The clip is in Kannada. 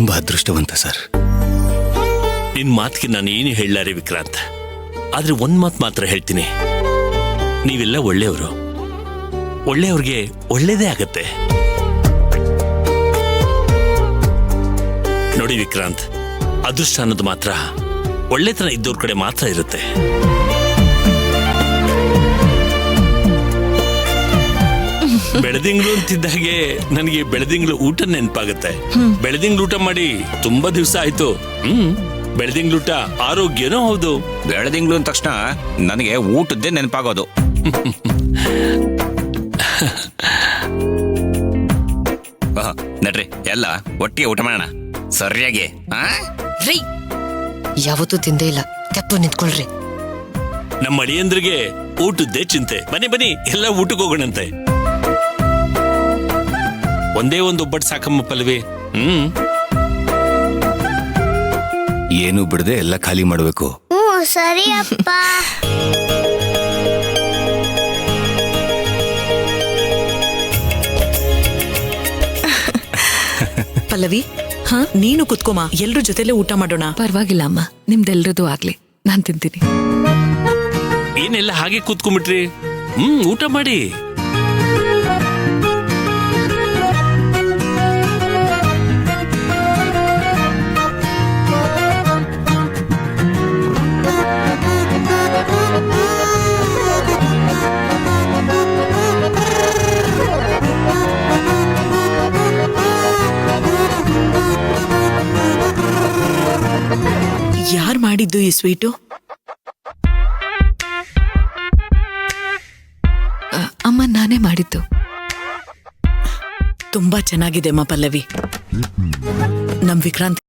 ತುಂಬಾ ಅದೃಷ್ಟವಂತ ಸರ್. ನಿನ್ ಮಾತಿಗೆ ನಾನು ಏನು ಹೇಳಲಾರೆ ವಿಕ್ರಾಂತ್, ಆದ್ರೆ ಒಂದ್ ಮಾತು ಮಾತ್ರ ಹೇಳ್ತೀನಿ, ನೀವೆಲ್ಲ ಒಳ್ಳೆಯವರು, ಒಳ್ಳೆಯವ್ರಿಗೆ ಒಳ್ಳೇದೇ ಆಗತ್ತೆ. ನೋಡಿ ವಿಕ್ರಾಂತ್, ಅದೃಷ್ಟ ಅನ್ನೋದು ಮಾತ್ರ ಒಳ್ಳೆತನ ಇದ್ದವ್ರ ಕಡೆ ಮಾತ್ರ ಇರುತ್ತೆ. ಬೆಳದಿಂಗ್ಳು ಅಂತಿದ್ದಾಗೆ ನನಗೆ ಬೆಳದಿಂಗ್ಳು ಊಟ ನೆನಪಾಗತ್ತೆ. ಬೆಳದಿಂಗ್ಳು ಊಟ ಮಾಡಿ ತುಂಬಾ ದಿವಸ ಆಯ್ತು. ಬೆಳದಿಂಗ್ಳೂಟ ಆರೋಗ್ಯನೂ ಹೌದು. ಬೆಳದಿಂಗ್ಳು ಅಂದ ತಕ್ಷಣ ನನಗೆ ಊಟದ್ದೇ ನೆನಪಾಗೋದು. ನಡ್ರಿ ಎಲ್ಲ ಒಟ್ಟಿಗೆ ಊಟ ಮಾಡೋಣ ಸರಿಯಾಗಿ. ರೀ, ಯಾವತ್ತೂ ತಿಂದೇ ಇಲ್ಲ, ತೆಪ್ಪು ನಿಂತ್ಕೊಳ್ರಿ. ನಮ್ಮ ಅಳಿಯಂದ್ರಿಗೆ ಊಟದ್ದೇ ಚಿಂತೆ. ಬನ್ನಿ ಬನ್ನಿ, ಎಲ್ಲ ಊಟಕ್ಕೆ ಹೋಗೋಣಂತೆ. ಒಂದೇ ಒಂದು ಒಬ್ಬಟ್ಟು ಸಾಕಮ್ಮ ಪಲ್ವಿ. ಏನು ಬಿಡದೆ ಎಲ್ಲ ಖಾಲಿ ಮಾಡಬೇಕು. ಸರಿ ಅಪ್ಪ. ಪಲ್ಲವಿ, ನೀನು ಕುತ್ಕೋಮ, ಎಲ್ರ ಜೊತೆಲೆ ಊಟ ಮಾಡೋಣ. ಪರವಾಗಿಲ್ಲ ಅಮ್ಮ, ನಿಮ್ದೆಲ್ರದ್ದು ಆಗ್ಲಿ, ನಾನ್ ತಿಂತೀನಿ. ಏನೆಲ್ಲ ಹಾಗೆ ಕೂತ್ಕೊಂಡ್ಬಿಟ್ರಿ? ಊಟ ಮಾಡಿ. ಯಾರ್ ಮಾಡಿದ್ದು ಈ ಸ್ವೀಟು? ಅಮ್ಮ, ನಾನೇ ಮಾಡಿದ್ದು. ತುಂಬಾ ಚೆನ್ನಾಗಿದೆ ಅಮ್ಮ ಪಲ್ಲವಿ. ನಮ್ ವಿಕ್ರಾಂತ್